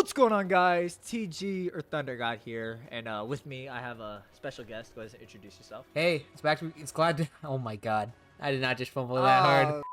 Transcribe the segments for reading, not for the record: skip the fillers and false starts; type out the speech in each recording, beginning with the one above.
What's going on, guys? TG or ThunderGod here, and with me I have a special guest. Go ahead and introduce yourself. Hey, it's glad to. Oh my god, I did not just fumble that hard.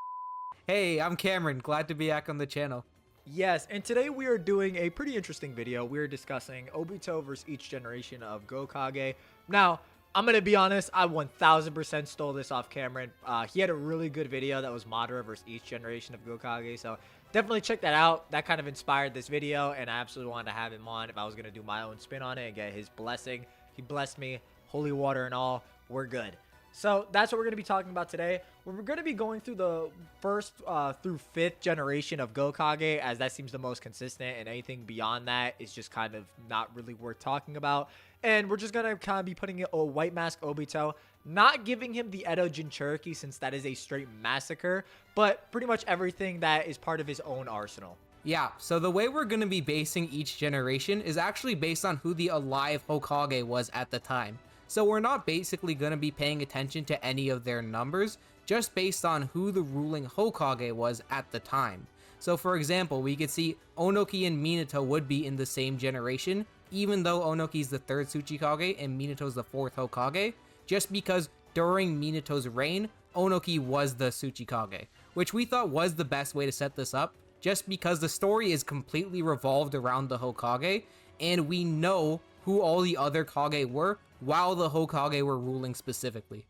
Hey, I'm Cameron. Glad to be back on the channel. Yes, and today we are doing a pretty interesting video. We are discussing Obito versus each generation of Kage. Now, I'm going to be honest, I 1000% stole this off Cameron. He had a really good video that was Madara versus each generation of Kage, so definitely check that out. That kind of inspired this video, and I absolutely wanted to have him on if I was going to do my own spin on it and get his blessing. He blessed me, holy water and all. We're good. So that's what we're going to be talking about today. We're going to be going through the first through fifth generation of Kage, as that seems the most consistent, and anything beyond that is just kind of not really worth talking about. And we're just going to kind of be putting a white mask Obito, not giving him the Edo Jinchuriki since that is a straight massacre, but pretty much everything that is part of his own arsenal. Yeah, so the way we're going to be basing each generation is actually based on who the alive Hokage was at the time. So we're not basically going to be paying attention to any of their numbers, just based on who the ruling Hokage was at the time. So for example, we could see Onoki and Minato would be in the same generation, even though Onoki's the 3rd Tsuchikage and Minato's the 4th Hokage, just because during Minato's reign, Onoki was the Tsuchikage, which we thought was the best way to set this up, just because the story is completely revolved around the Hokage, and we know who all the other Kage were while the Hokage were ruling specifically.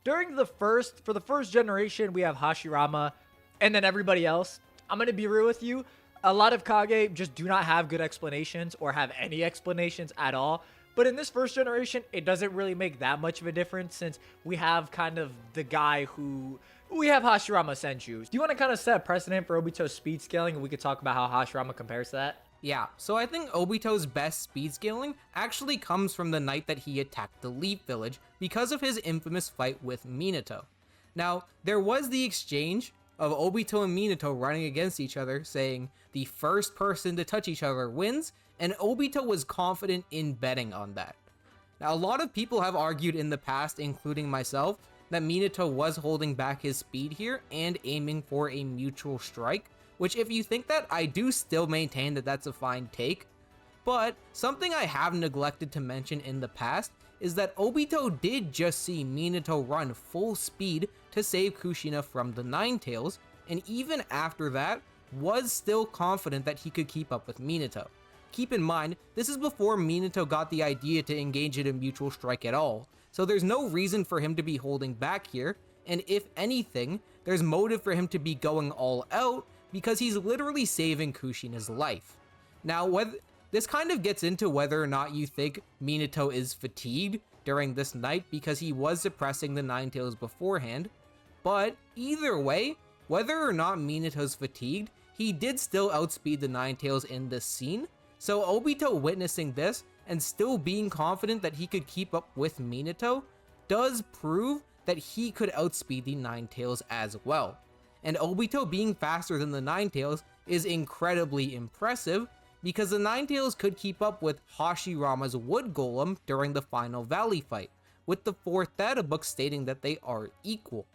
For the first generation, we have Hashirama, and then everybody else. I'm going to be real with you. A lot of Kage just do not have good explanations or have any explanations at all. But in this first generation, it doesn't really make that much of a difference since we have kind of the guy who... We have Hashirama Senju. Do you want to kind of set a precedent for Obito's speed scaling, and we could talk about how Hashirama compares to that? Yeah, so I think Obito's best speed scaling actually comes from the night that he attacked the Leaf Village because of his infamous fight with Minato. Now, there was the exchange of Obito and Minato running against each other, saying the first person to touch each other wins, and Obito was confident in betting on that. Now, a lot of people have argued in the past, including myself, that Minato was holding back his speed here and aiming for a mutual strike, which if you think that, I do still maintain that that's a fine take. But something I have neglected to mention in the past is that Obito did just see Minato run full speed to save Kushina from the Ninetales, and even after that, was still confident that he could keep up with Minato. Keep in mind, this is before Minato got the idea to engage in a mutual strike at all, so there's no reason for him to be holding back here, and if anything, there's motive for him to be going all out, because he's literally saving Kushina's life. Now, this kind of gets into whether or not you think Minato is fatigued during this night because he was suppressing the Ninetales beforehand, but either way, whether or not Minato's fatigued, he did still outspeed the Ninetales in this scene, so Obito witnessing this and still being confident that he could keep up with Minato does prove that he could outspeed the Ninetales as well. And Obito being faster than the Ninetales is incredibly impressive because the Ninetales could keep up with Hashirama's Wood Golem during the final Valley fight, with the 4th data book stating that they are equal.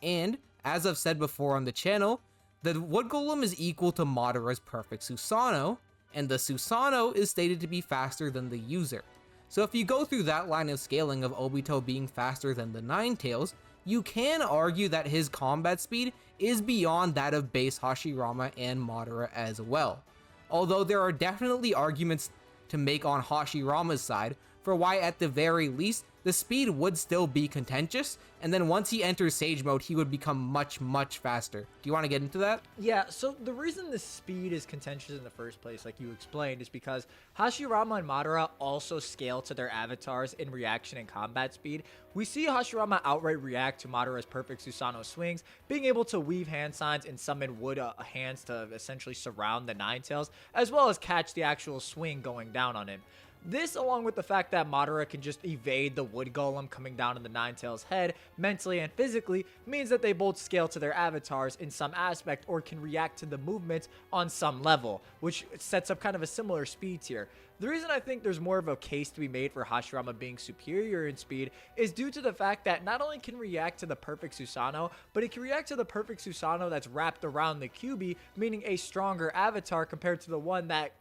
And, as I've said before on the channel, the Wood Golem is equal to Madara's Perfect Susanoo, and the Susanoo is stated to be faster than the user. So if you go through that line of scaling of Obito being faster than the Ninetales, you can argue that his combat speed is beyond that of base Hashirama and Madara as well. Although there are definitely arguments to make on Hashirama's side for why at the very least the speed would still be contentious, and then once he enters Sage Mode he would become much faster. Do you want to get into that? Yeah, so the reason the speed is contentious in the first place, like you explained, is because Hashirama and Madara also scale to their avatars in reaction and combat speed. We see Hashirama outright react to Madara's Perfect Susanoo swings, being able to weave hand signs and summon wood hands to essentially surround the Ninetales, as well as catch the actual swing going down on him. This, along with the fact that Madara can just evade the wood golem coming down in the Ninetales head mentally and physically, means that they both scale to their avatars in some aspect or can react to the movements on some level, which sets up kind of a similar speed tier. The reason I think there's more of a case to be made for Hashirama being superior in speed is due to the fact that not only can react to the perfect Susanoo, but it can react to the perfect Susanoo that's wrapped around the Kyuubi, meaning a stronger avatar compared to the one that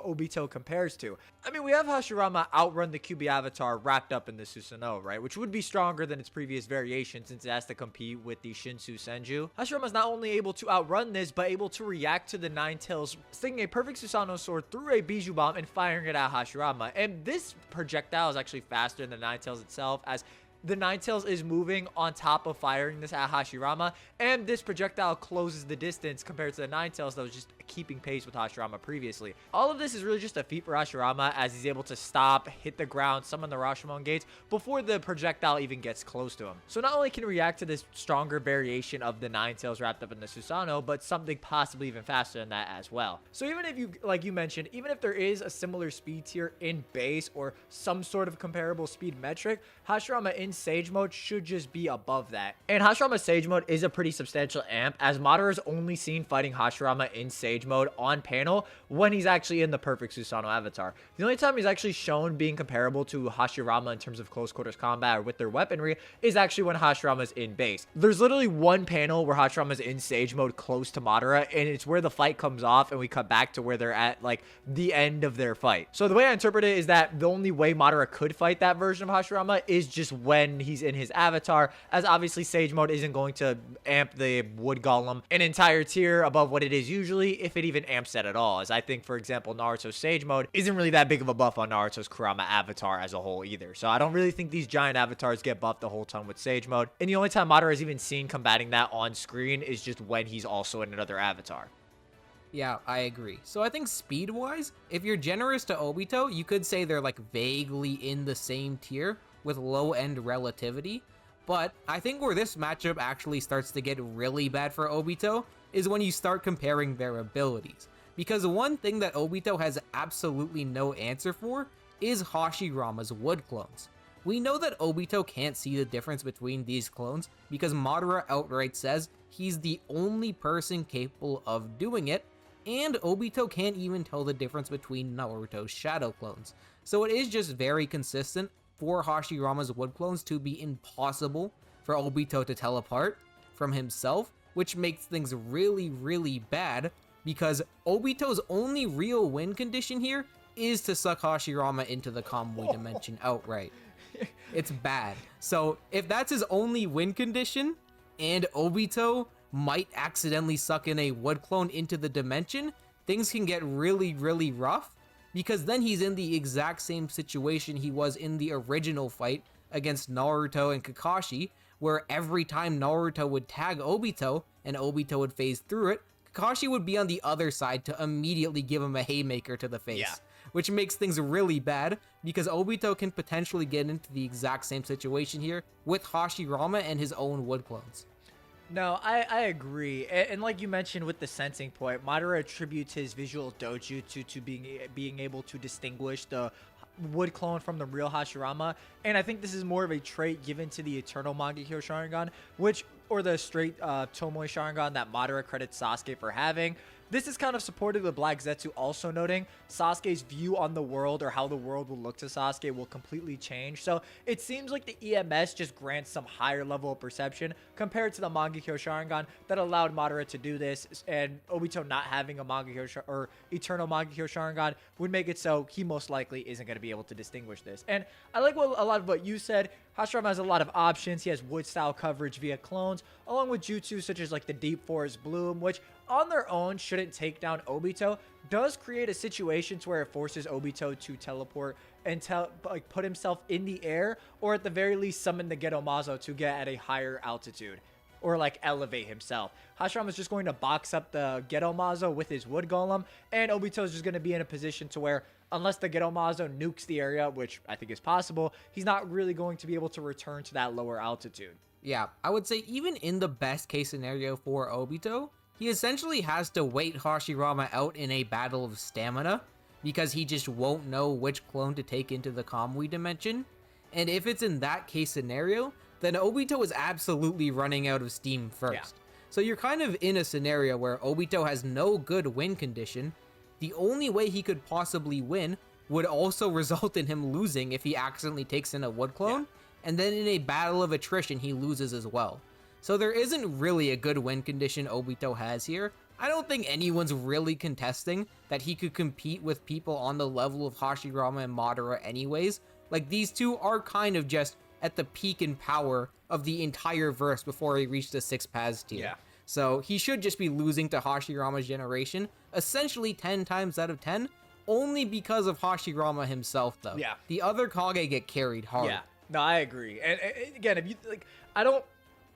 Obito compares to. I mean, we have Hashirama outrun the Kyuubi avatar wrapped up in the Susanoo, right? Which would be stronger than its previous variation since it has to compete with the Shinsu Senju. Hashirama's not only able to outrun this, but able to react to the Ninetales sticking a perfect Susanoo sword through a Bijou Bomb and firing it at Hashirama. And this projectile is actually faster than the Ninetales itself, as the Ninetales is moving on top of firing this at Hashirama, and this projectile closes the distance compared to the Ninetales that was just keeping pace with Hashirama previously. All of this is really just a feat for Hashirama, as he's able to stop, hit the ground, summon the Rashomon gates before the projectile even gets close to him. So not only can he react to this stronger variation of the Ninetales wrapped up in the Susanoo, but something possibly even faster than that as well. So even if you, like you mentioned, even if there is a similar speed tier in base or some sort of comparable speed metric, Hashirama in Sage Mode should just be above that. And Hashirama's Sage Mode is a pretty substantial amp, as Madara is only seen fighting Hashirama in Sage Mode on panel when he's actually in the perfect Susanoo avatar. The only time he's actually shown being comparable to Hashirama in terms of close quarters combat or with their weaponry is actually when Hashirama's in base. There's literally one panel where Hashirama's in Sage Mode close to Madara, and it's where the fight comes off and we cut back to where they're at, like, the end of their fight. So the way I interpret it is that the only way Madara could fight that version of Hashirama is just when he's in his avatar, as obviously Sage Mode isn't going to amp the Wood Golem an entire tier above what it is usually, if it even amps that at all, as I think, for example, Naruto's Sage Mode isn't really that big of a buff on Naruto's Kurama avatar as a whole either. So I don't really think these giant avatars get buffed the whole time with Sage Mode, and the only time Madara is even seen combating that on screen is just when he's also in another avatar. Yeah, I agree. So I think speed-wise, if you're generous to Obito, you could say they're like vaguely in the same tier with low-end relativity. But I think where this matchup actually starts to get really bad for Obito is when you start comparing their abilities. Because one thing that Obito has absolutely no answer for is Hashirama's wood clones. We know that Obito can't see the difference between these clones because Madara outright says he's the only person capable of doing it, and Obito can't even tell the difference between Naruto's shadow clones. So it is just very consistent for Hashirama's wood clones to be impossible for Obito to tell apart from himself, which makes things really, really bad because Obito's only real win condition here is to suck Hashirama into the Kamui dimension outright. It's bad. So if that's his only win condition and Obito might accidentally suck in a wood clone into the dimension, things can get really, really rough, because then he's in the exact same situation he was in the original fight against Naruto and Kakashi, where every time Naruto would tag Obito and Obito would phase through it, Kakashi would be on the other side to immediately give him a haymaker to the face. Yeah. Which makes things really bad because Obito can potentially get into the exact same situation here with Hashirama and his own wood clones. No, I agree. And like you mentioned with the sensing point, Madara attributes his visual dojutsu to being able to distinguish the wood clone from the real Hashirama. And I think this is more of a trait given to the Eternal Mangekyo Sharingan, or the straight Tomoe Sharingan that Madara credits Sasuke for having. This is kind of supported with Black Zetsu also noting Sasuke's view on the world, or how the world will look to Sasuke, will completely change. So it seems like the EMS just grants some higher level of perception compared to the Mangekyo Sharingan that allowed Madara to do this, and Obito not having a or Eternal Mangekyo Sharingan would make it so he most likely isn't going to be able to distinguish this. And I like a lot of what you said. Hashirama has a lot of options. He has wood style coverage via clones, along with jutsu such as like the Deep Forest Bloom, which on their own shouldn't take down Obito, does create a situation to where it forces Obito to teleport and put himself in the air, or at the very least summon the Gedomazo to get at a higher altitude, or like elevate himself. Hashirama's just going to box up the Gedomazo with his wood golem, and Obito's just going to be in a position to where, unless the Gedomazo nukes the area, which I think is possible, he's not really going to be able to return to that lower altitude. Yeah, I would say even in the best case scenario for Obito, he essentially has to wait Hashirama out in a battle of stamina, because he just won't know which clone to take into the Kamui dimension. And if it's in that case scenario, then Obito is absolutely running out of steam first. Yeah. So you're kind of in a scenario where Obito has no good win condition. The only way he could possibly win would also result in him losing if he accidentally takes in a wood clone, and then in a battle of attrition he loses as well. So there isn't really a good win condition Obito has here. I don't think anyone's really contesting that he could compete with people on the level of Hashirama and Madara anyways. Like, these two are kind of just at the peak in power of the entire verse before he reached the 6 Paz tier. Yeah. So he should just be losing to Hashirama's generation, essentially 10 times out of 10, only because of Hashirama himself, though. Yeah. The other Kage get carried hard. Yeah, no, I agree. And again, if you like, I don't.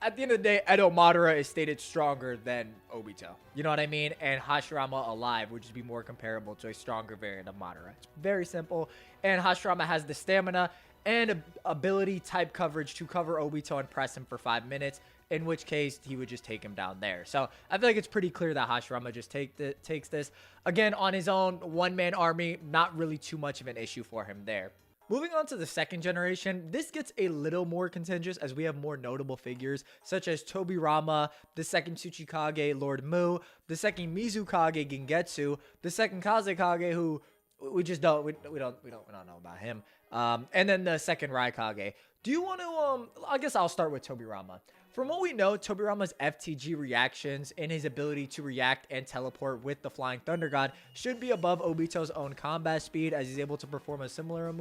At the end of the day, Edo Madara is stated stronger than Obito. You know what I mean? And Hashirama alive would just be more comparable to a stronger variant of Madara. It's very simple. And Hashirama has the stamina and ability type coverage to cover Obito and press him for 5 minutes, in which case he would just take him down there. So I feel like it's pretty clear that Hashirama just takes this. Again, on his own, one-man army, not really too much of an issue for him there. Moving on to the second generation, this gets a little more contentious as we have more notable figures such as Tobirama, the second Tsuchikage Lord Mu, the second Mizukage Gengetsu, the second Kazekage who we just don't know about him, and then the second Raikage. Do you want to I guess I'll start with Tobirama. From what we know, Tobirama's FTG reactions and his ability to react and teleport with the Flying ThunderGod should be above Obito's own combat speed, as he's able to perform a similar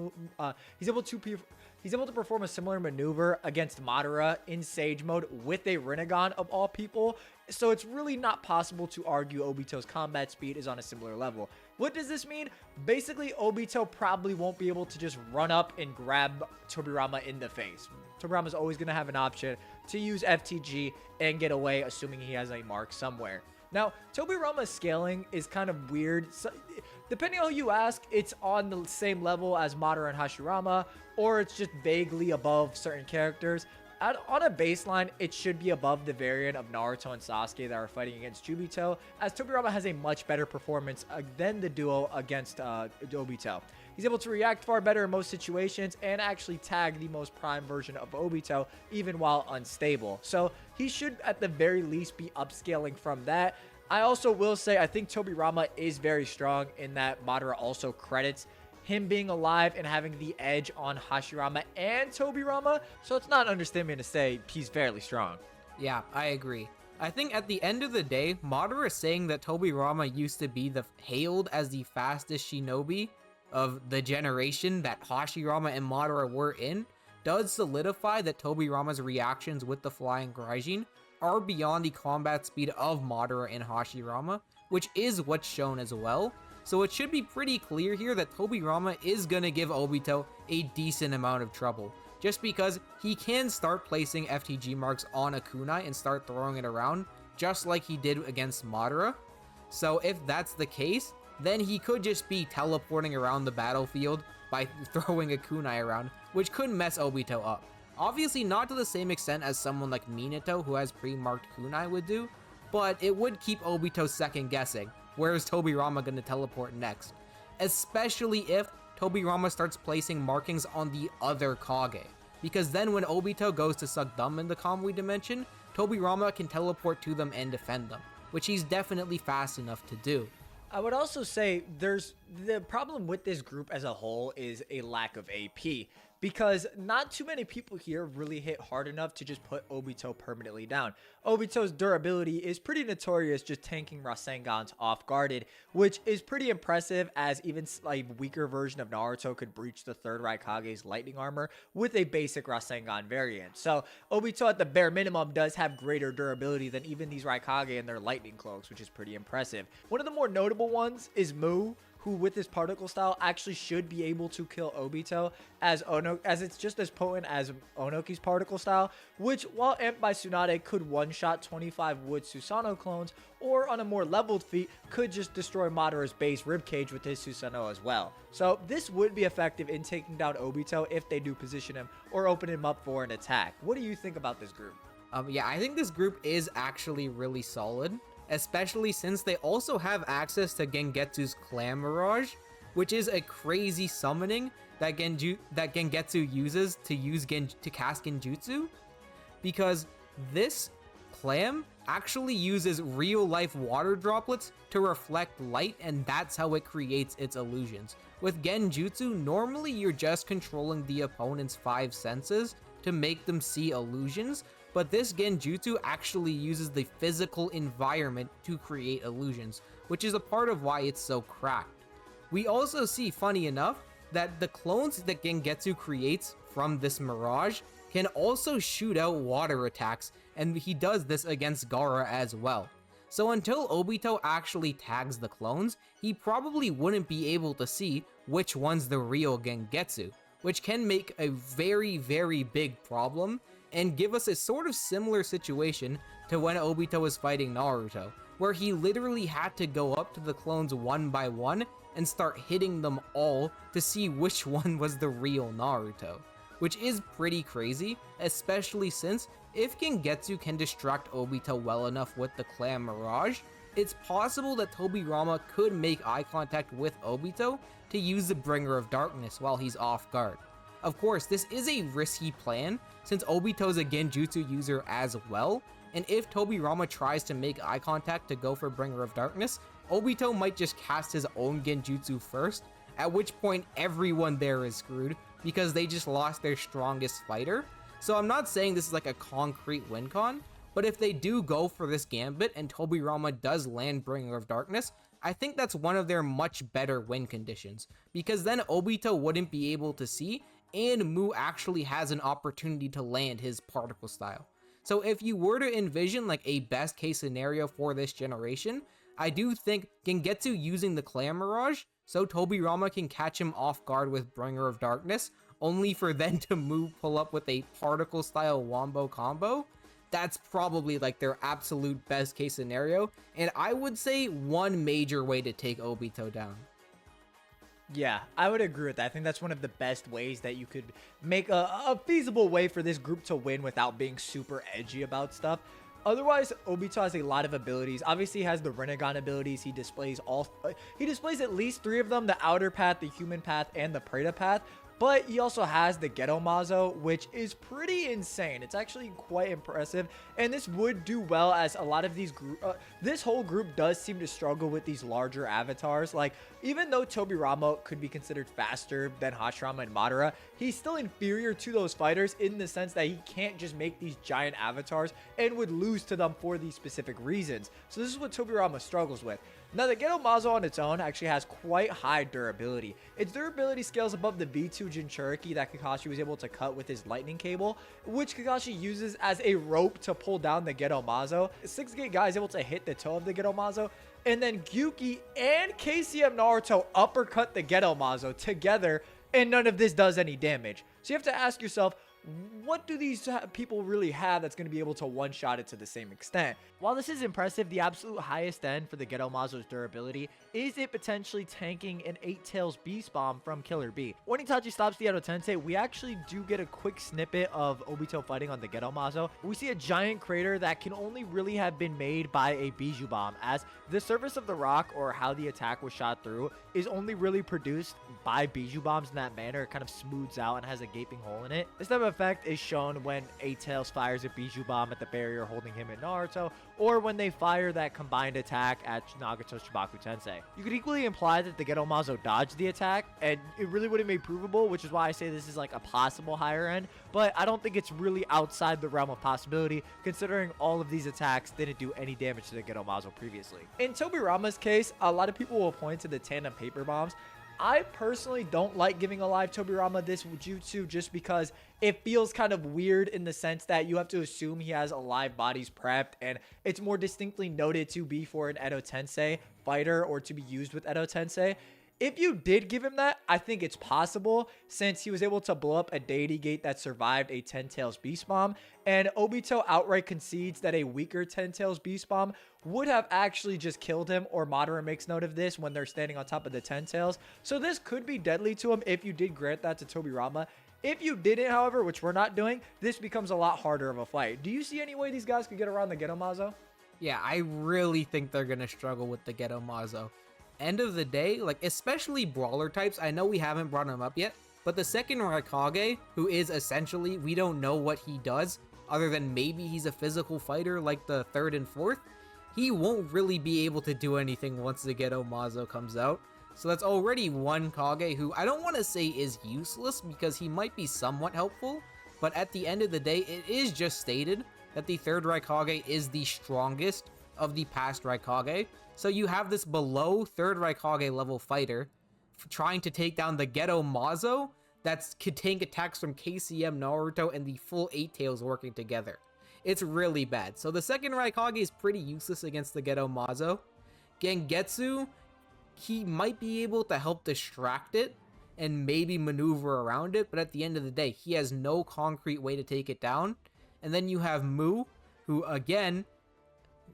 perform a similar maneuver against Madara in Sage mode with a Rinnegan of all people. So it's really not possible to argue Obito's combat speed is on a similar level. What does this mean? Basically, Obito probably won't be able to just run up and grab Tobirama in the face. Tobirama's always going to have an option to use FTG and get away, assuming he has a mark somewhere. Now, Tobirama's scaling is kind of weird. So, depending on who you ask, it's on the same level as Madara and Hashirama, or it's just vaguely above certain characters. On a baseline, it should be above the variant of Naruto and Sasuke that are fighting against Obito, as Tobirama has a much better performance than the duo against Obito. He's able to react far better in most situations and actually tag the most prime version of Obito even while unstable. So he should at the very least be upscaling from that. I also will say I think Tobirama is very strong in that Madara also credits him being alive and having the edge on Hashirama and Tobirama. So it's not an understatement to say he's fairly strong. Yeah, I agree. I think at the end of the day, Madara saying that Tobirama used to be hailed as the fastest shinobi of the generation that Hashirama and Madara were in does solidify that Tobirama's reactions with the Flying Gaijin are beyond the combat speed of Madara and Hashirama, which is what's shown as well. So it should be pretty clear here that Tobirama is gonna give Obito a decent amount of trouble, just because he can start placing FTG marks on a kunai and start throwing it around, just like he did against Madara. So if that's the case, then he could just be teleporting around the battlefield by throwing a kunai around, which could mess Obito up. Obviously not to the same extent as someone like Minato who has pre-marked kunai would do, but it would keep Obito second guessing. Where is Tobirama going to teleport next? Especially if Tobirama starts placing markings on the other Kage. Because then when Obito goes to suck them in the Kamui dimension, Tobirama can teleport to them and defend them, which he's definitely fast enough to do. I would also say the problem with this group as a whole is a lack of AP, because not too many people here really hit hard enough to just put Obito permanently down. Obito's durability is pretty notorious, just tanking Rasengans off guarded, which is pretty impressive, as even a weaker version of Naruto could breach the third Raikage's lightning armor with a basic Rasengan variant. So Obito at the bare minimum does have greater durability than even these Raikage and their lightning cloaks, which is pretty impressive. One of the more notable ones is Mu, who with his particle style actually should be able to kill Obito, as it's just as potent as Onoki's particle style, which while amped by Tsunade could one-shot 25 Wood Susanoo clones, or on a more leveled feat could just destroy Madara's base ribcage with his Susanoo as well. So this would be effective in taking down Obito if they do position him or open him up for an attack. What do you think about this group? Yeah, I think this group is actually really solid, especially since they also have access to Gengetsu's Clam Mirage, which is a crazy summoning that Gengetsu uses to cast Genjutsu, because this clam actually uses real-life water droplets to reflect light, and that's how it creates its illusions. With Genjutsu, normally you're just controlling the opponent's 5 senses to make them see illusions, but this Genjutsu actually uses the physical environment to create illusions, which is a part of why it's so cracked. We also see, funny enough, that the clones that Gengetsu creates from this mirage can also shoot out water attacks, and he does this against Gaara as well. So until Obito actually tags the clones, he probably wouldn't be able to see which one's the real Gengetsu, which can make a very, very big problem and give us a sort of similar situation to when Obito was fighting Naruto, where he literally had to go up to the clones one by one and start hitting them all to see which one was the real Naruto. Which is pretty crazy, especially since if Gengetsu can distract Obito well enough with the Clam Mirage, it's possible that Tobirama could make eye contact with Obito to use the Bringer of Darkness while he's off guard. Of course, this is a risky plan since Obito's a Genjutsu user as well, and if Tobirama tries to make eye contact to go for Bringer of Darkness, Obito might just cast his own Genjutsu first, at which point everyone there is screwed because they just lost their strongest fighter. So I'm not saying this is like a concrete win con, but if they do go for this gambit and Tobirama does land Bringer of Darkness, I think that's one of their much better win conditions, because then Obito wouldn't be able to see, and Mu actually has an opportunity to land his particle style. So if you were to envision like a best case scenario for this generation, I do think Gengetsu using the Clam Mirage so Tobirama can catch him off guard with Bringer of Darkness, only for then to pull up with a particle style wombo combo. That's probably like their absolute best case scenario, and I would say one major way to take Obito down. Yeah, I would agree with that. I think that's one of the best ways that you could make a feasible way for this group to win without being super edgy about stuff. Otherwise, Obito has a lot of abilities. Obviously, he has the Rinnegan abilities. He displays at least 3 of them: the Outer Path, the Human Path, and the Preta Path. But he also has the Geto Mazo, which is pretty insane. It's actually quite impressive, and this would do well as a lot of these this whole group does seem to struggle with these larger avatars. Like, even though Tobirama could be considered faster than Hashirama and Madara, he's still inferior to those fighters in the sense that he can't just make these giant avatars and would lose to them for these specific reasons. So this is what Tobirama struggles with. Now, the Geto Mazo on its own actually has quite high durability. Its durability scales above the V2 Jinchuriki that Kakashi was able to cut with his lightning cable, which Kakashi uses as a rope to pull down the Geto Mazo. 6-gate guy is able to hit the toe of the Geto Mazo, and then Gyuki and KCM Naruto uppercut the Geto Mazo together, and none of this does any damage. So you have to ask yourself, what do these people really have that's going to be able to one-shot it to the same extent? While this is impressive, the absolute highest end for the Geto Mazo's durability is it potentially tanking an 8-Tails Beast Bomb from Killer B. When Itachi stops the Edo Tensei, we actually do get a quick snippet of Obito fighting on the Geto Mazo. We see a giant crater that can only really have been made by a Bijou Bomb, as the surface of the rock, or how the attack was shot through, is only really produced by Bijou Bombs in that manner. It kind of smooths out and has a gaping hole in it. This type of effect is shown when 8-Tails fires a Bijou Bomb at the barrier holding him and Naruto, or when they fire that combined attack at Nagato's Shibaku Tensei. You could equally imply that the Geto Mazo dodged the attack, and it really wouldn't be provable, which is why I say this is like a possible higher end, but I don't think it's really outside the realm of possibility, considering all of these attacks didn't do any damage to the Geto Mazo previously. In Tobirama's case, a lot of people will point to the tandem paper bombs. I personally don't like giving a live Tobirama this jutsu just because it feels kind of weird in the sense that you have to assume he has alive bodies prepped, and it's more distinctly noted to be for an Edo Tensei fighter or to be used with Edo Tensei. If you did give him that, I think it's possible, since he was able to blow up a Deity Gate that survived a 10-Tails Beast Bomb, and Obito outright concedes that a weaker 10-Tails Beast Bomb would have actually just killed him, or Madara makes note of this when they're standing on top of the 10-Tails. So this could be deadly to him if you did grant that to Tobirama. If you didn't, however, which we're not doing, this becomes a lot harder of a fight. Do you see any way these guys could get around the Geto Mazo? Yeah, I really think they're going to struggle with the Geto Mazo. end of the day, like especially brawler types, I know we haven't brought him up yet, but the second Raikage, who is essentially, we don't know what he does, other than maybe he's a physical fighter like the third and fourth, he won't really be able to do anything once the Gedo Mazo comes out. So that's already one Kage who I don't want to say is useless because he might be somewhat helpful, but at the end of the day, it is just stated that the third Raikage is the strongest of the past Raikage. So you have this below third Raikage level fighter trying to take down the Gedo Mazo that's could take attacks from KCM, Naruto, and the full 8 Tails working together. It's really bad. So the second Raikage is pretty useless against the Gedo Mazo. Gengetsu, he might be able to help distract it and maybe maneuver around it, but at the end of the day, he has no concrete way to take it down. And then you have Mu, who again,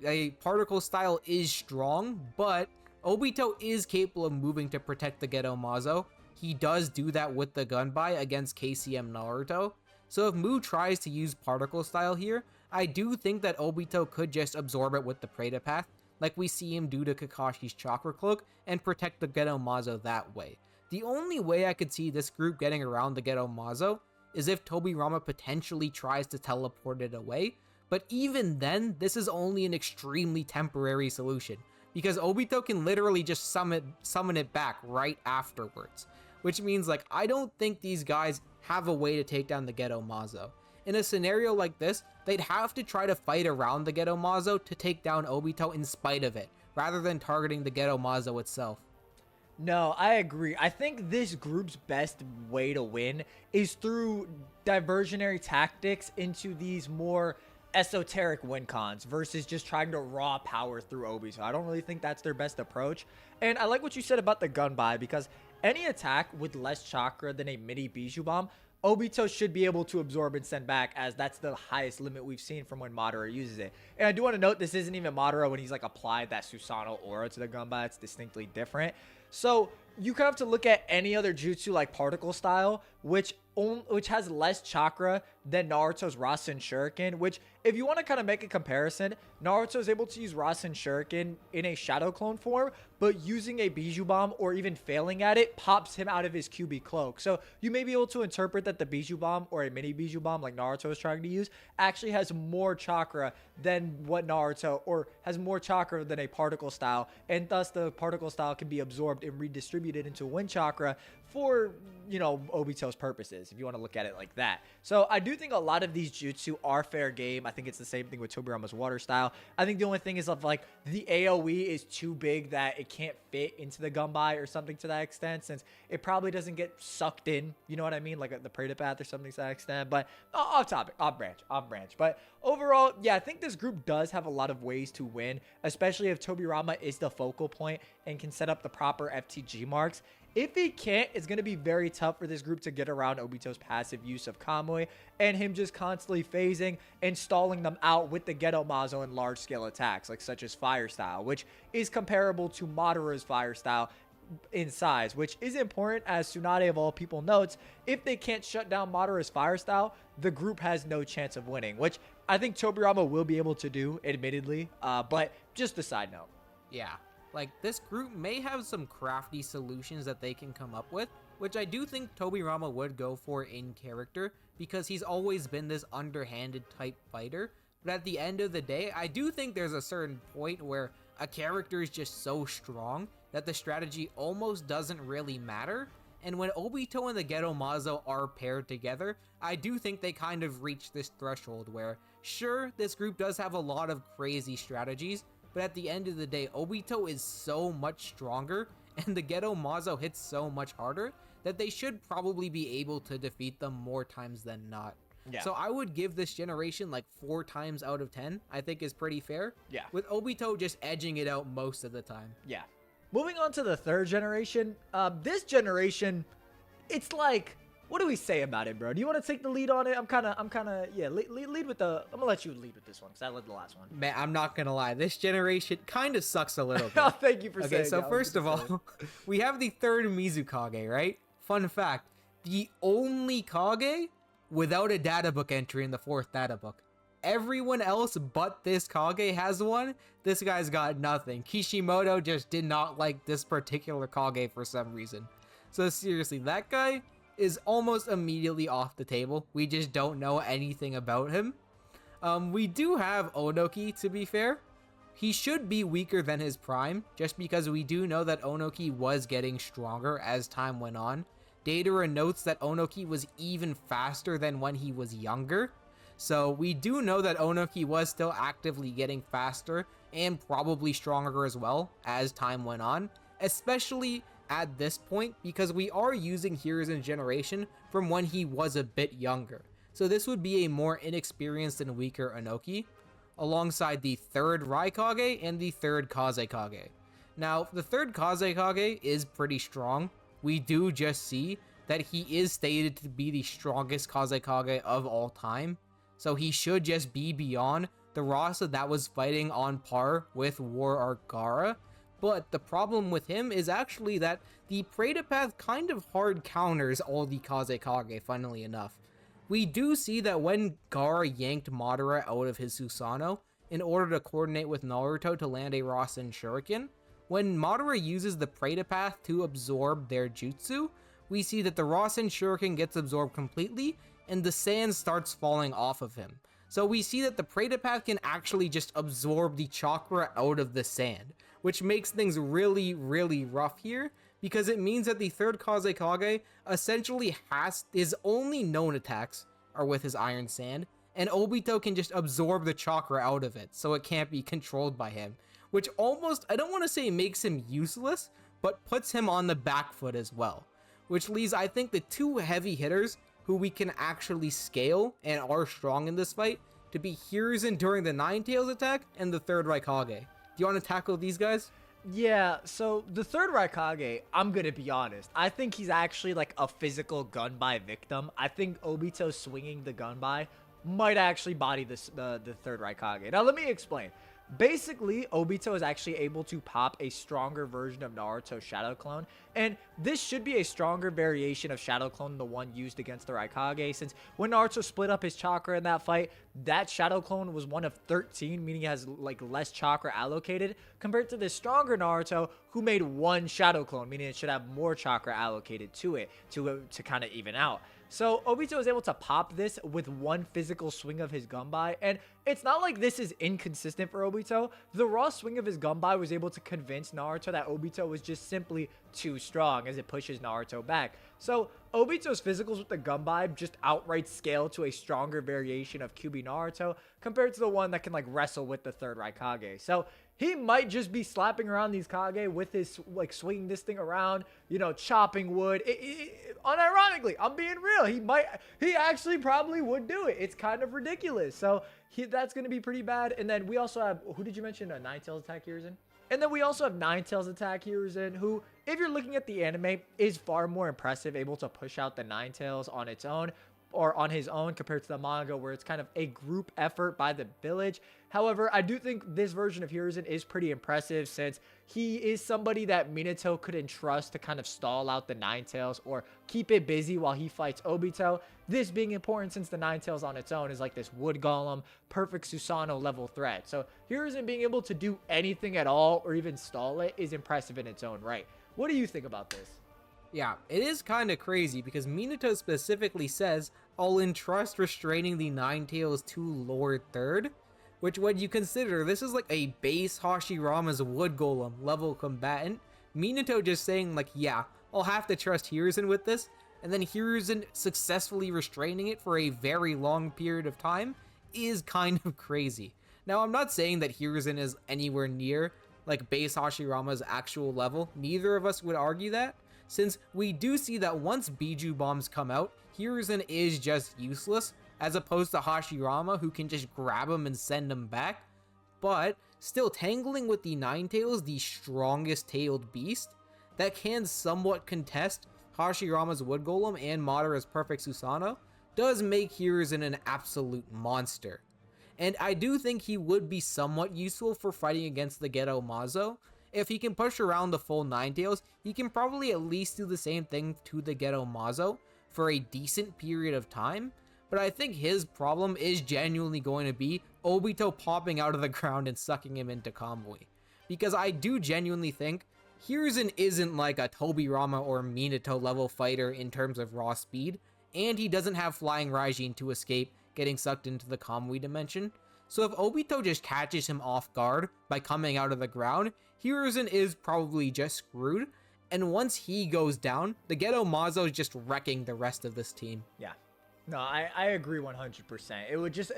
a particle style is strong, but Obito is capable of moving to protect the Gedo Mazo. He does do that with the Gunbai against KCM Naruto. So if Mu tries to use particle style here, I do think that Obito could just absorb it with the Preta Path, like we see him do to Kakashi's Chakra Cloak, and protect the Gedo Mazo that way. The only way I could see this group getting around the Gedo Mazo is if Tobirama potentially tries to teleport it away, but even then, this is only an extremely temporary solution, because Obito can literally just summon it back right afterwards. Which means, like, I don't think these guys have a way to take down the Gedo Mazo. In a scenario like this, they'd have to try to fight around the Gedo Mazo to take down Obito in spite of it, rather than targeting the Gedo Mazo itself. No, I agree. I think this group's best way to win is through diversionary tactics into these more esoteric win cons versus just trying to raw power through Obito. I don't really think that's their best approach. And I like what you said about the Gunbai, because any attack with less chakra than a mini Bijou Bomb, Obito should be able to absorb and send back, as that's the highest limit we've seen from when Madara uses it. And I do want to note, this isn't even Madara when he's like applied that Susanoo aura to the Gunbai. It's distinctly different. So you kind of have to look at any other jutsu like particle style, which has less chakra than Naruto's Rasen Shuriken, which if you want to kind of make a comparison, Naruto is able to use Rasen Shuriken in a shadow clone form, but using a Bijou Bomb or even failing at it pops him out of his QB cloak. So you may be able to interpret that the Bijou Bomb or a mini Bijou Bomb like Naruto is trying to use actually has more chakra than what Naruto, or has more chakra than a particle style, and thus the particle style can be absorbed and redistributed into wind chakra for, you know, Obito's purposes, if you want to look at it like that. So I do think a lot of these jutsu are fair game. I think it's the same thing with Tobirama's water style. I think the only thing is of like the AoE is too big that it can't fit into the Gunbai or something to that extent, since it probably doesn't get sucked in, you know what I mean, like the Preta Path or something to that extent. But off topic, off branch. But overall, yeah, I think this group does have a lot of ways to win, especially if Tobirama is the focal point and can set up the proper FTG marks. If he can't, it's going to be very tough for this group to get around Obito's passive use of Kamui and him just constantly phasing and stalling them out with the Gedo Mazo in large-scale attacks, like such as Fire Style, which is comparable to Madara's Fire Style in size, which is important, as Tsunade of all people notes. If they can't shut down Madara's Fire Style, the group has no chance of winning, which I think Tobirama will be able to do, admittedly, but just a side note. Yeah. Like, this group may have some crafty solutions that they can come up with, which I do think Tobirama would go for in character, because he's always been this underhanded type fighter. But at the end of the day, I do think there's a certain point where a character is just so strong that the strategy almost doesn't really matter. And when Obito and the Gedo Mazo are paired together, I do think they kind of reach this threshold where, sure, this group does have a lot of crazy strategies, but at the end of the day, Obito is so much stronger and the Gedo Mazo hits so much harder that they should probably be able to defeat them more times than not. Yeah. So I would give this generation like 4 times out of 10, I think is pretty fair. Yeah. With Obito just edging it out most of the time. Yeah. Moving on to the third generation, this generation, it's like, what do we say about it, bro? Do you want to take the lead on it? I'm kind of, yeah, lead with the, I'm going to let you lead with this one, because I led the last one. Man, I'm not going to lie. This generation kind of sucks a little bit. Oh, thank you for saying that. Okay, so first of all, we have the third Mizukage, right? Fun fact, the only Kage without a data book entry in the 4th data book. everyone else but this Kage has one, this guy's got nothing. Kishimoto just did not like this particular Kage for some reason. So seriously, that guy is almost immediately off the table. We just don't know anything about him. We do have Onoki, to be fair. He should be weaker than his prime, just because we do know that Onoki was getting stronger as time went on. Datara notes that Onoki was even faster than when he was younger. So we do know that Onoki was still actively getting faster and probably stronger as well as time went on, especially at this point because we are using Hiruzen generation from when he was a bit younger. So this would be a more inexperienced and weaker Onoki, alongside the third Raikage and the third Kazekage. Now, the third Kazekage is pretty strong. We do just see that he is stated to be the strongest Kazekage of all time, so he should just be beyond the Rasa that was fighting on par with War Art Gaara. But the problem with him is actually that the Pratapath kind of hard counters all the Kazekage, funnily enough. We do see that when Gaara yanked Madara out of his Susanoo in order to coordinate with Naruto to land a Rasen Shuriken, when Madara uses the Pratapath to absorb their jutsu, we see that the Rasen Shuriken gets absorbed completely and the sand starts falling off of him. So we see that the Pratapath can actually just absorb the chakra out of the sand, which makes things really, really rough here, because it means that the third Kazekage essentially has his only known attacks are with his Iron Sand, and Obito can just absorb the chakra out of it, so it can't be controlled by him, which almost, I don't want to say makes him useless, but puts him on the back foot as well, which leaves, I think, the two heavy hitters who we can actually scale and are strong in this fight to be Hiruzen during the Nine Tails attack and the third Raikage. Do you want to tackle these guys? Yeah, so the third Raikage, I'm gonna be honest, I think he's actually like a physical gunbai victim. I think Obito swinging the gunbai might actually body the third Raikage. Now let me explain. Basically, Obito is actually able to pop a stronger version of Naruto's Shadow Clone, and this should be a stronger variation of Shadow Clone than the one used against the Raikage, since when Naruto split up his chakra in that fight, that Shadow Clone was one of 13, meaning he has like less chakra allocated, compared to the stronger Naruto, who made one Shadow Clone, meaning it should have more chakra allocated to it to kind of even out. So Obito is able to pop this with one physical swing of his gunbai, and it's not like this is inconsistent for Obito. The raw swing of his gunbai was able to convince Naruto that Obito was just simply too strong as it pushes Naruto back. So Obito's physicals with the gunbai just outright scale to a stronger variation of QB Naruto compared to the one that can like wrestle with the third Raikage. So he might just be slapping around these Kage with his, like, swinging this thing around, you know, chopping wood. Unironically, I'm being real. He actually probably would do it. It's kind of ridiculous. So that's going to be pretty bad. And then we also have, who did you mention? Nine Tails attack Hiruzen? And then we also have Nine Tails attack Hiruzen, who, if you're looking at the anime, is far more impressive, able to push out the Nine Tails on its own, or on his own, compared to the manga where it's kind of a group effort by the village. However, I do think this version of Hiruzen is pretty impressive, since he is somebody that Minato could entrust to kind of stall out the Nine Tails or keep it busy while he fights Obito. This being important since the Nine Tails on its own is like this wood golem, perfect Susanoo level threat. So Hiruzen being able to do anything at all or even stall it is impressive in its own right. What do you think about this? Yeah, it is kind of crazy because Minato specifically says, I'll entrust restraining the Nine Tails to Lord Third, which when you consider this is like a base Hashirama's Wood Golem level combatant, Minato just saying like, yeah, I'll have to trust Hiruzen with this, and then Hiruzen successfully restraining it for a very long period of time is kind of crazy. Now, I'm not saying that Hiruzen is anywhere near like base Hashirama's actual level. Neither of us would argue that, since we do see that once Biju bombs come out, Hiruzen is just useless, as opposed to Hashirama, who can just grab him and send him back. But still, tangling with the Nine Tails, the strongest tailed beast, that can somewhat contest Hashirama's Wood Golem and Madara's perfect Susanoo, does make Hiruzen an absolute monster. And I do think he would be somewhat useful for fighting against the Geto Mazo. If he can push around the full Nine Tails, he can probably at least do the same thing to the Geto Mazo for a decent period of time. but I think his problem is genuinely going to be Obito popping out of the ground and sucking him into Kamui. Because I do genuinely think Hiruzen isn't like a Tobirama or Minato level fighter in terms of raw speed, and he doesn't have Flying Raijin to escape getting sucked into the Kamui dimension. So if Obito just catches him off guard by coming out of the ground, Hiruzen is probably just screwed, and once he goes down, the Geto Mazo is just wrecking the rest of this team. Yeah. No, I agree 100%. It would just,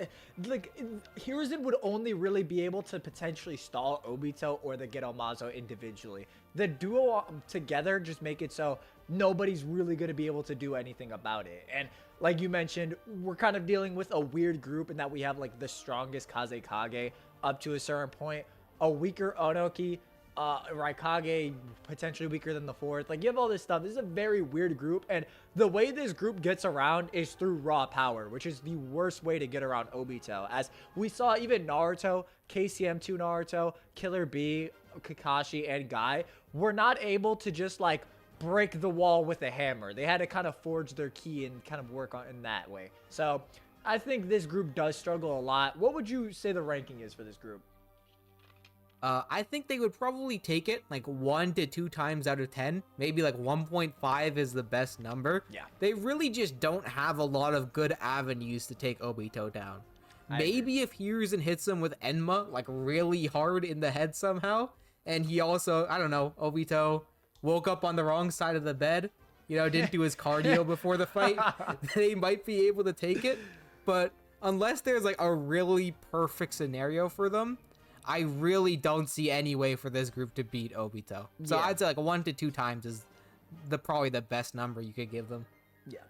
like, Hiruzen would only really be able to potentially stall Obito or the Geto Mazo individually. The duo together just make it so nobody's really going to be able to do anything about it. And like you mentioned, we're kind of dealing with a weird group in that we have, like, the strongest Kage up to a certain point, a weaker Onoki, Raikage potentially weaker than the fourth. Like, you have all this stuff. This is a very weird group, and the way this group gets around is through raw power, which is the worst way to get around Obito. As we saw, even Naruto, KCM2 Naruto, Killer B, Kakashi, and Guy were not able to just like break the wall with a hammer. They had to kind of forge their key and kind of work on in that way. So I think this group does struggle a lot. What would you say the ranking is for this group? I think they would probably take it like 1 to 2 times out of 10. Maybe like 1.5 is the best number. Yeah. They really just don't have a lot of good avenues to take Obito down. I Maybe agree. if Hiruzen hits him with Enma like really hard in the head somehow, and he also, I don't know, Obito woke up on the wrong side of the bed, you know, didn't do his cardio before the fight, they might be able to take it. But unless there's like a really perfect scenario for them, I really don't see any way for this group to beat Obito. So Yeah. I'd say like 1 to 2 times is probably the best number you could give them. Yeah.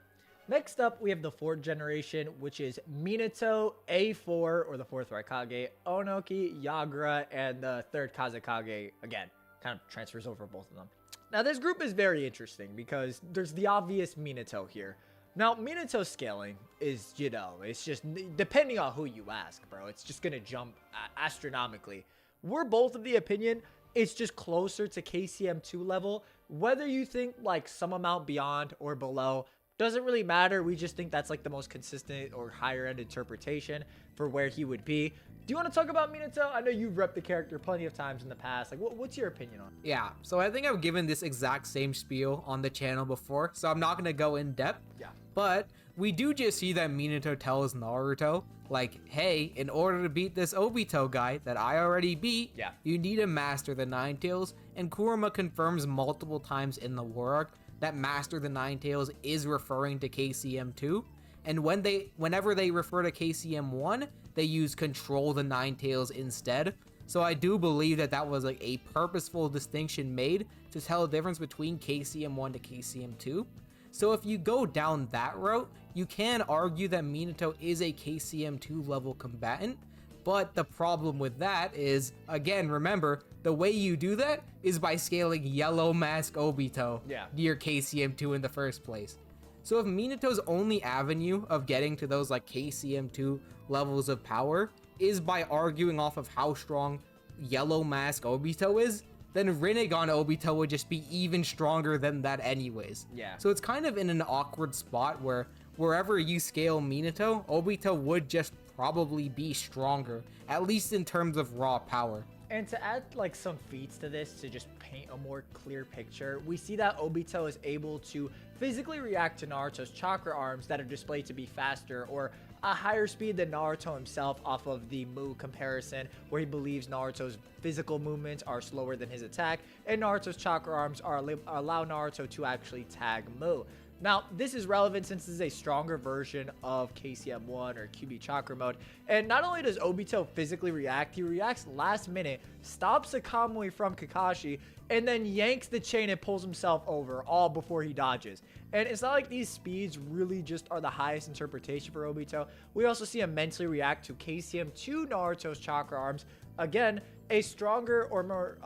Next up, we have the fourth generation, which is Minato, A4, or the fourth Raikage, Onoki, Yagura, and the third Kazekage. Again, kind of transfers over both of them. Now, this group is very interesting because there's the obvious Minato here. Now, Minato's scaling is, you know, it's just, depending on who you ask, bro, it's just going to jump astronomically. We're both of the opinion it's just closer to KCM2 level. Whether you think, like, some amount beyond or below, doesn't really matter. We just think that's, like, the most consistent or higher-end interpretation for where he would be. Do you want to talk about Minato? I know you've repped the character plenty of times in the past. Like, what's your opinion on it? Yeah, so I think I've given this exact same spiel on the channel before, so I'm not going to go in depth. Yeah. But we do just see that Minato tells Naruto, like, hey, in order to beat this Obito guy that I already beat, Yeah. you need to master the Nine Tails. And Kurama confirms multiple times in the War Arc that master the Nine Tails is referring to KCM2. And whenever they refer to KCM1, they use control the Nine Tails instead. So I do believe that that was like a purposeful distinction made to tell the difference between KCM1 to KCM2. So if you go down that route, you can argue that Minato is a KCM2 level combatant, but the problem with that is, again, remember, the way you do that is by scaling Yellow Mask Obito near KCM2 in the first place. So if Minato's only avenue of getting to those like KCM2 levels of power is by arguing off of how strong Yellow Mask Obito is, then Rinnegan Obito would just be even stronger than that anyways. Yeah. So it's kind of in an awkward spot where wherever you scale Minato, Obito would just probably be stronger, at least in terms of raw power. And to add like some feats to this to just paint a more clear picture, we see that Obito is able to physically react to Naruto's chakra arms that are displayed to be faster or a higher speed than Naruto himself off of the Mu comparison, where he believes Naruto's physical movements are slower than his attack, and Naruto's chakra arms allow Naruto to actually tag Mu. Now, this is relevant since this is a stronger version of KCM1 or QB Chakra mode. And not only does Obito physically react, he reacts last minute, stops Sakamui from Kakashi, and then yanks the chain and pulls himself over, all before he dodges. And it's not like these speeds really just are the highest interpretation for Obito. We also see him mentally react to KCM2 Naruto's Chakra arms. Again, a stronger or more...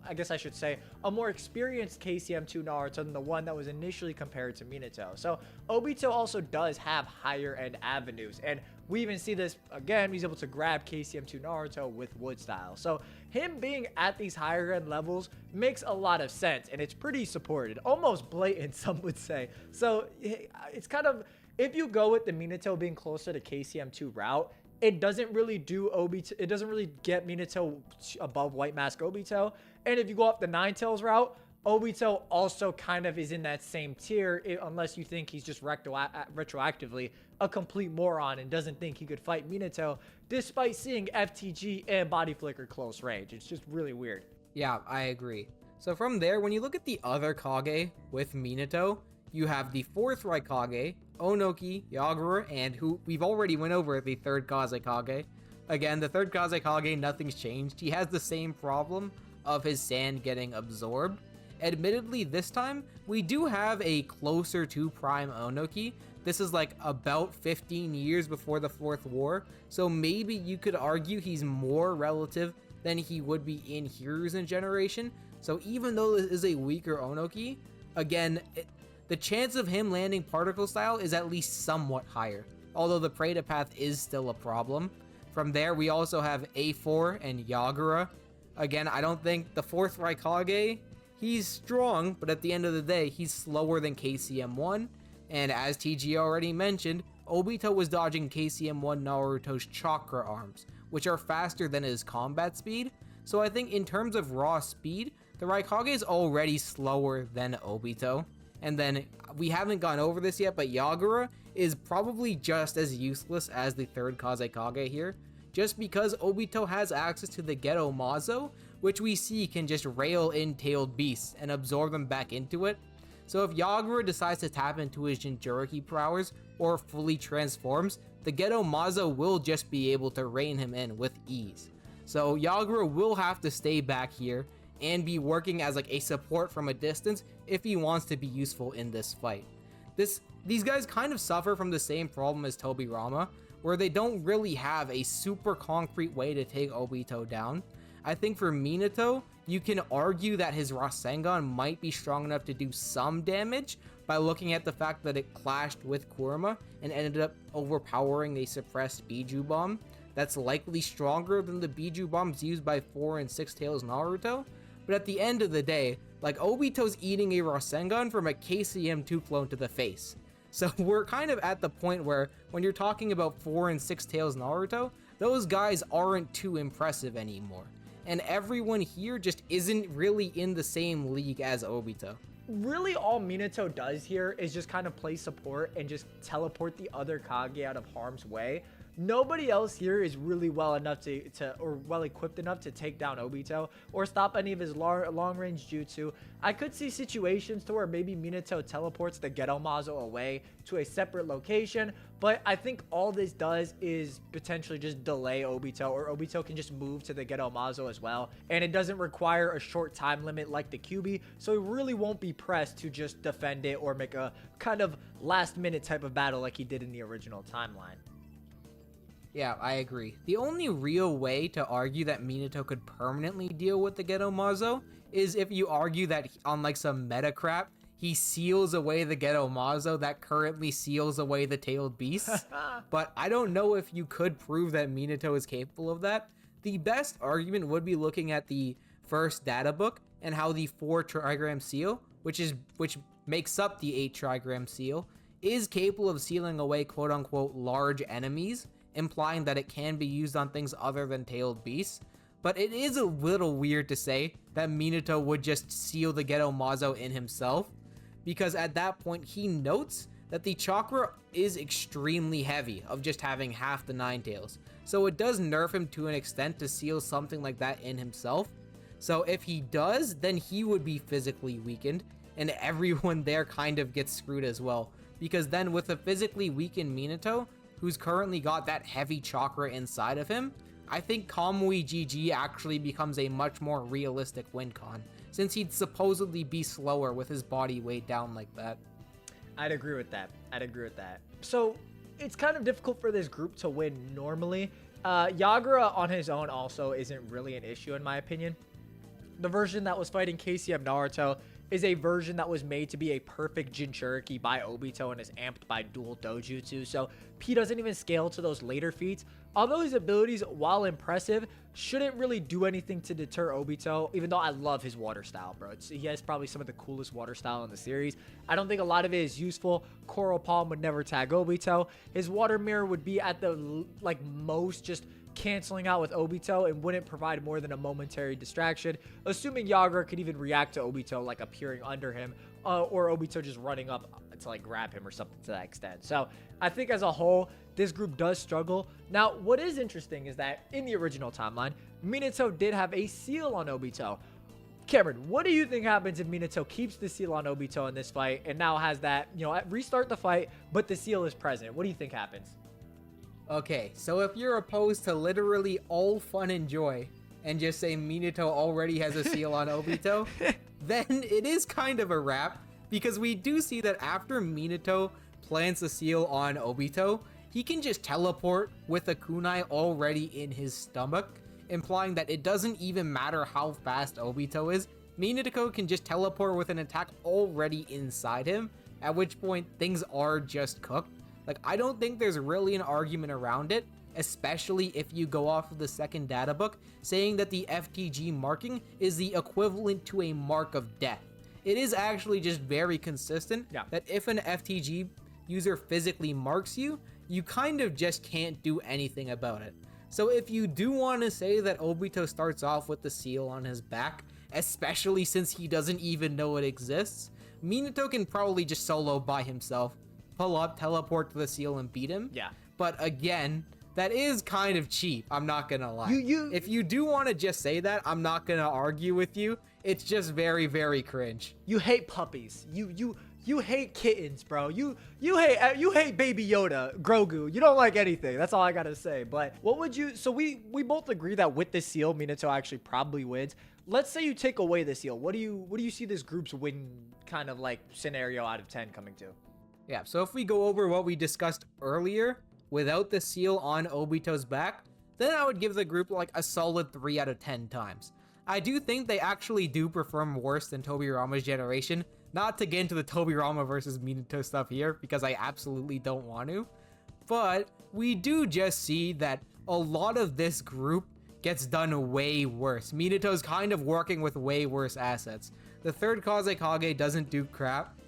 I guess I should say, a more experienced KCM2 Naruto than the one that was initially compared to Minato. So Obito also does have higher end avenues, and we even see this again. He's able to grab KCM2 Naruto with Wood Style. So him being at these higher end levels makes a lot of sense, and it's pretty supported, almost blatant, some would say. So it's kind of if you go with the Minato being closer to KCM2 route, it doesn't really do Obito. It doesn't really get Minato above White Mask Obito. And if you go up the Ninetales route, Obito also kind of is in that same tier, unless you think he's just retroactively a complete moron and doesn't think he could fight Minato, despite seeing FTG and Body Flicker close range. It's just really weird. Yeah, I agree. So from there, when you look at the other Kage with Minato, you have the fourth Raikage, Onoki, Yagura, and who we've already went over, the third Kazekage. Again, the third Kazekage, nothing's changed. He has the same problem of his sand getting absorbed. Admittedly, this time, we do have a closer to Prime Onoki. This is like about 15 years before the Fourth War, so maybe you could argue he's more relative than he would be in Hiruzen generation. So even though this is a weaker Onoki, again, the chance of him landing particle style is at least somewhat higher, although the Preda path is still a problem. From there, we also have A4 and Yagura. Again, I don't think the fourth Raikage, he's strong, but at the end of the day, he's slower than KCM1. And as TG already mentioned, Obito was dodging KCM1 Naruto's chakra arms, which are faster than his combat speed. So I think in terms of raw speed, the Raikage is already slower than Obito. And then we haven't gone over this yet, but Yagura is probably just as useless as the third Kazekage here, just because Obito has access to the Geto Mazo, which we see can just rail in tailed beasts and absorb them back into it. So if Yagura decides to tap into his Jinchuriki powers or fully transforms, the Geto Mazo will just be able to rein him in with ease. So Yagura will have to stay back here and be working as like a support from a distance if he wants to be useful in this fight. These guys kind of suffer from the same problem as Tobirama, where they don't really have a super concrete way to take Obito down. I think for Minato, you can argue that his Rasengan might be strong enough to do some damage by looking at the fact that it clashed with Kurama and ended up overpowering a suppressed Biju Bomb that's likely stronger than the Biju Bombs used by 4 and 6 Tails Naruto. But at the end of the day, like, Obito's eating a Rasengan from a KCM2 clone to the face. So we're kind of at the point where when you're talking about 4 and 6 Tails Naruto, those guys aren't too impressive anymore. And everyone here just isn't really in the same league as Obito. Really, all Minato does here is just kind of play support and just teleport the other Kage out of harm's way. Nobody else here is really well enough or well equipped enough to take down Obito or stop any of his long range jutsu. I could see situations to where maybe Minato teleports the Geto Mazo away to a separate location, but I think all this does is potentially just delay Obito, or Obito can just move to the Geto Mazo as well, and it doesn't require a short time limit like the QB, so he really won't be pressed to just defend it or make a kind of last minute type of battle like he did in the original timeline. Yeah, I agree. The only real way to argue that Minato could permanently deal with the Geto Mazo is if you argue that on like some meta crap, he seals away the Geto Mazo that currently seals away the tailed beasts. But I don't know if you could prove that Minato is capable of that. The best argument would be looking at the first data book and how the 4 trigram seal, which makes up the 8 trigram seal, is capable of sealing away quote unquote large enemies, implying that it can be used on things other than tailed beasts. But it is a little weird to say that Minato would just seal the Geto Mazo in himself, because at that point he notes that the chakra is extremely heavy of just having half the 9 tails. So it does nerf him to an extent to seal something like that in himself. So if he does, then he would be physically weakened, and everyone there kind of gets screwed as well. Because then with a physically weakened Minato, who's currently got that heavy chakra inside of him, I think Kamui GG actually becomes a much more realistic win con, since he'd supposedly be slower with his body weighed down like that. I'd agree with that. So it's kind of difficult for this group to win normally. Yagura on his own also isn't really an issue in my opinion. The version that was fighting KCM Naruto is a version that was made to be a perfect Jinchuriki by Obito and is amped by dual dojutsu. So P doesn't even scale to those later feats. Although his abilities, while impressive, shouldn't really do anything to deter Obito, even though I love his water style, bro. He has probably some of the coolest water style in the series. I don't think a lot of it is useful. Coral Palm would never tag Obito. His water mirror would be at the, like, most just canceling out with Obito and wouldn't provide more than a momentary distraction, assuming Yagra could even react to Obito, like, appearing under him, or Obito just running up to, like, grab him or something to that extent. So I think as a whole, this group does struggle. Now, what is interesting is that in the original timeline, Minato did have a seal on Obito. Cameron, what do you think happens if Minato keeps the seal on Obito in this fight and now has that, you know, restart the fight, but the seal is present? What do you think happens? Okay, so if you're opposed to literally all fun and joy and just say Minato already has a seal on Obito, then it is kind of a wrap, because we do see that after Minato plants a seal on Obito, he can just teleport with a kunai already in his stomach, implying that it doesn't even matter how fast Obito is, Minato can just teleport with an attack already inside him, at which point things are just cooked. Like, I don't think there's really an argument around it, especially if you go off of the second data book, saying that the FTG marking is the equivalent to a mark of death. It is actually just very consistent that if an FTG user physically marks you, you kind of just can't do anything about it. So if you do want to say that Obito starts off with the seal on his back, especially since he doesn't even know it exists, Minato can probably just solo by himself, pull up, teleport to the seal, and beat him. Yeah. But again, that is kind of cheap, I'm not gonna lie. If you do want to just say that, I'm not gonna argue with you. It's just very, very cringe. You hate puppies. You hate kittens, bro. You hate Baby Yoda, Grogu. You don't like anything. That's all I gotta say. But what would you? So we both agree that with the seal, Minato actually probably wins. Let's say you take away the seal. What do you see this group's win kind of like scenario out of 10 coming to? Yeah. So if we go over what we discussed earlier, without the seal on Obito's back, then I would give the group like a solid 3 out of 10 times. I do think they actually do perform worse than Tobirama's generation. Not to get into the Tobirama versus Minato stuff here, because I absolutely don't want to. But we do just see that a lot of this group gets done way worse. Minato's kind of working with way worse assets. The third Kage doesn't do crap,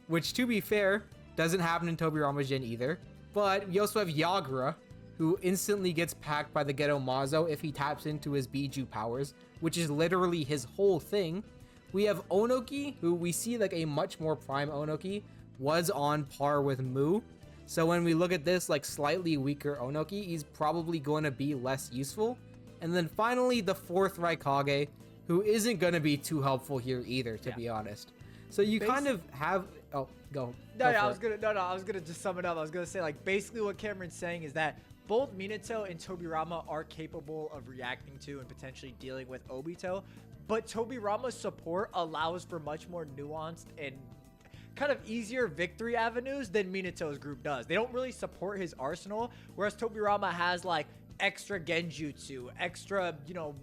which, to be fair, doesn't happen in Tobirama's gen either. But we also have Yagra, who instantly gets packed by the Geto Mazo if he taps into his Biju powers, which is literally his whole thing. We have Onoki, who we see like a much more prime Onoki was on par with Mu. So when we look at this like slightly weaker Onoki, he's probably going to be less useful. And then finally, the fourth Raikage, who isn't going to be too helpful here either, to be honest. So you kind of have... Oh, go. I was gonna just sum it up. I was gonna say, like, basically what Cameron's saying is that both Minato and Tobirama are capable of reacting to and potentially dealing with Obito, but Tobirama's support allows for much more nuanced and kind of easier victory avenues than Minato's group does. They don't really support his arsenal, whereas Tobirama has like extra genjutsu, extra, you know,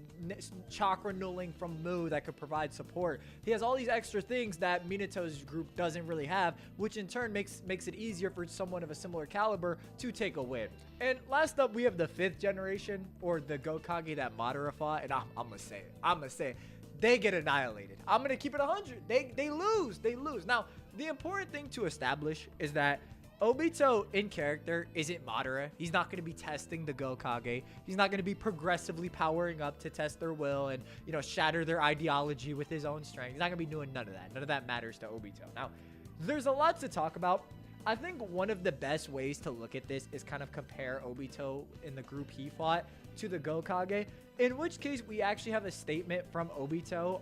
chakra nulling from Mu that could provide support. He has all these extra things that Minato's group doesn't really have, which in turn makes it easier for someone of a similar caliber to take a win. And last up, we have the 5th generation, or the Gokage that Madara fought, and I'm gonna say it. They get annihilated. I'm gonna keep it 100. They lose. Now, the important thing to establish is that Obito in character isn't Madara. He's not going to be testing the Gokage. He's not going to be progressively powering up to test their will and, you know, shatter their ideology with his own strength. He's not going to be doing none of that. None of that matters to Obito. Now, there's a lot to talk about. I think one of the best ways to look at this is kind of compare Obito in the group he fought to the Gokage, in which case we actually have a statement from Obito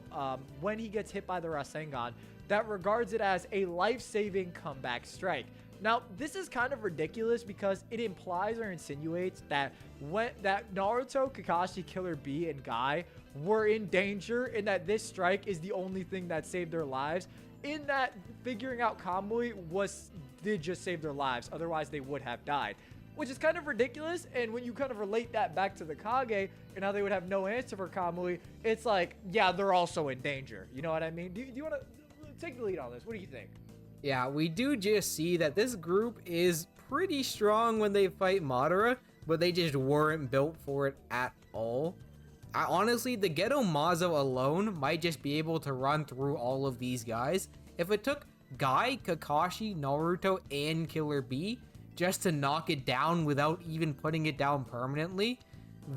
when he gets hit by the Rasengan that regards it as a life-saving comeback strike. Now, this is kind of ridiculous because it implies or insinuates that Naruto, Kakashi, Killer Bee, and Guy were in danger and that this strike is the only thing that saved their lives, in that figuring out Kamui did just save their lives, otherwise they would have died. Which is kind of ridiculous, and when you kind of relate that back to the Kage and how they would have no answer for Kamui, it's like, yeah, they're also in danger. You know what I mean? Do you want to... take the lead on this. What do you think? Yeah, we do just see that this group is pretty strong when they fight Madara, but they just weren't built for it at all. Honestly, the Geto Mazo alone might just be able to run through all of these guys. If it took Guy, Kakashi, Naruto, and Killer Bee just to knock it down without even putting it down permanently,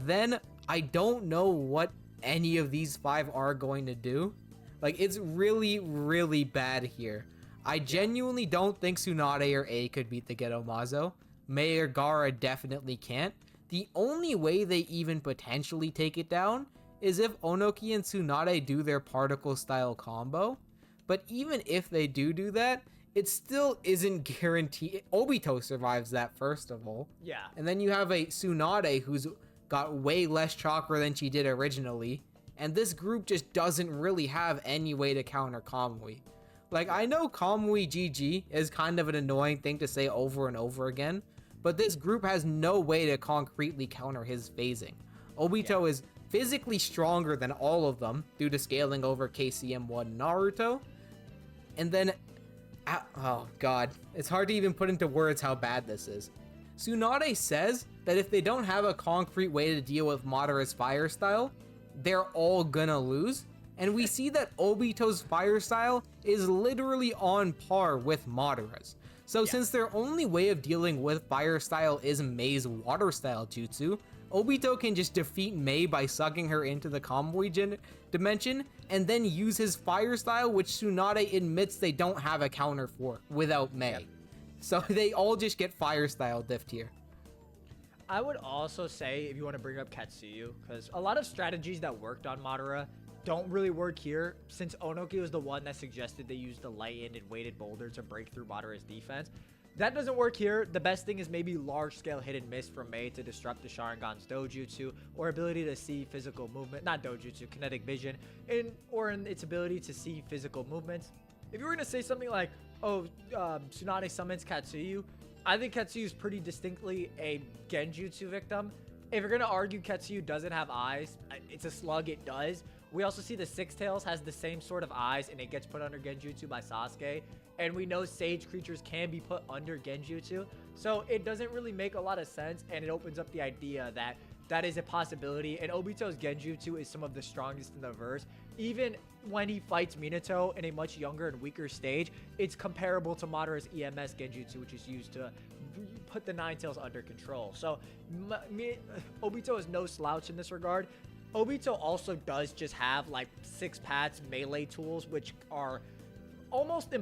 then I don't know what any of these 5 are going to do. Like, it's really, really bad here. I genuinely don't think Tsunade or A could beat the Geto Mazo. Mei or Gaara definitely can't. The only way they even potentially take it down is if Onoki and Tsunade do their particle style combo. But even if they do that, it still isn't guaranteed. Obito survives that, first of all. Yeah. And then you have a Tsunade who's got way less chakra than she did originally. And this group just doesn't really have any way to counter Kamui. Like, I know Kamui GG is kind of an annoying thing to say over and over again, but this group has no way to concretely counter his phasing. Obito is physically stronger than all of them due to scaling over KCM1 Naruto. And then, oh god, it's hard to even put into words how bad this is. Tsunade says that if they don't have a concrete way to deal with Madara's fire style, they're all gonna lose. And we see that Obito's fire style is literally on par with Madara's. So since their only way of dealing with fire style is Mei's water style jutsu, Obito can just defeat Mei by sucking her into the Kamui dimension and then use his fire style, which Tsunade admits they don't have a counter for without Mei. Yep. So they all just get fire style diffed here. I would also say, if you want to bring up Katsuyu, because a lot of strategies that worked on Madara don't really work here, since Onoki was the one that suggested they use the light-ended weighted boulder to break through Madara's defense. That doesn't work here. The best thing is maybe large-scale hit and miss from Mei to disrupt the Sharingan's dojutsu, or ability to see physical movement, not dojutsu, kinetic vision, or in its ability to see physical movements. If you were going to say something like, oh, Tsunade summons Katsuyu, I think Katsuyu is pretty distinctly a Genjutsu victim. If you're going to argue Katsuyu doesn't have eyes, it's a slug, it does. We also see the Six Tails has the same sort of eyes, and it gets put under Genjutsu by Sasuke. And we know Sage creatures can be put under Genjutsu. So it doesn't really make a lot of sense, and it opens up the idea that that is a possibility. And Obito's Genjutsu is some of the strongest in the verse. Even when he fights Minato in a much younger and weaker stage, it's comparable to Madara's EMS Genjutsu, which is used to put the Nine Tails under control. So Obito is no slouch in this regard. Obito also does just have like 6 Pats melee tools, which are almost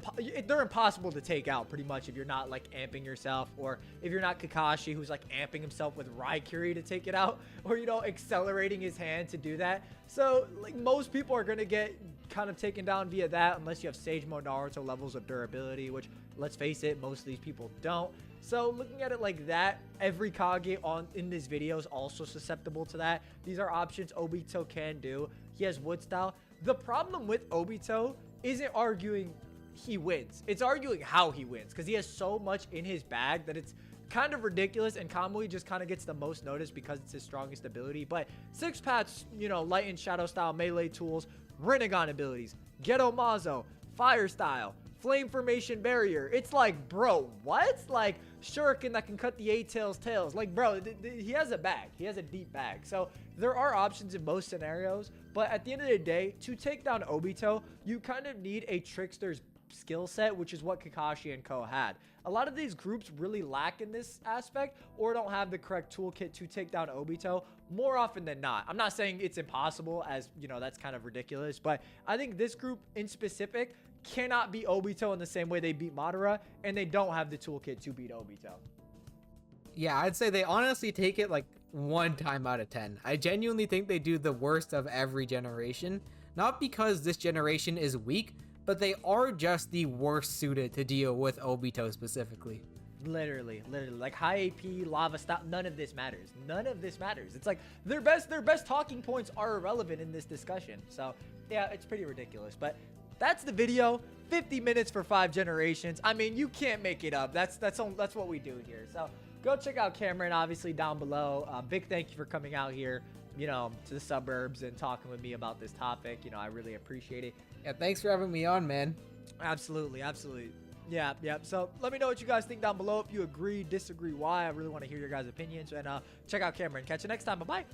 they're impossible to take out pretty much if you're not like amping yourself, or if you're not Kakashi, who's like amping himself with Raikiri to take it out, or, you know, accelerating his hand to do that. So like most people are gonna get kind of taken down via that, unless you have Sage Mode Naruto levels of durability, which, let's face it, most of these people don't. So looking at it like that, every Kage in this video is also susceptible to that. These are options Obito can do. He has wood style. The problem with Obito isn't arguing he wins. It's arguing how he wins, because he has so much in his bag that it's kind of ridiculous, and Kamui just kind of gets the most notice because it's his strongest ability. But 6 Pats, you know, light and shadow style melee tools, Rinnegan abilities, Geto Mazo, fire style, flame formation barrier. It's like, bro, what? Like shuriken that can cut the 8 tails tails. Like, bro, he has a bag. He has a deep bag. So there are options in most scenarios, but at the end of the day, to take down Obito, you kind of need a trickster's skill set, which is what Kakashi and Ko had. A lot of these groups really lack in this aspect, or don't have the correct toolkit to take down Obito more often than not. I'm not saying it's impossible, as, you know, that's kind of ridiculous, but I think this group in specific cannot beat Obito in the same way they beat Madara, and they don't have the toolkit to beat Obito. Yeah, I'd say they honestly take it like 1 time out of 10. I genuinely think they do the worst of every generation, not because this generation is weak, but they are just the worst suited to deal with Obito specifically. Literally, like high AP, lava stop, none of this matters. None of this matters. It's like their best talking points are irrelevant in this discussion. So yeah, it's pretty ridiculous. But that's the video. 50 minutes for 5 generations. I mean, you can't make it up. That's what we do here. So go check out Cameron, obviously, down below. Big thank you for coming out here, you know, to the suburbs and talking with me about this topic. You know, I really appreciate it. Yeah, thanks for having me on, man. Absolutely, absolutely. Yeah, yeah. So let me know what you guys think down below. If you agree, disagree, why. I really want to hear your guys' opinions. And check out Cameron. Catch you next time. Bye-bye.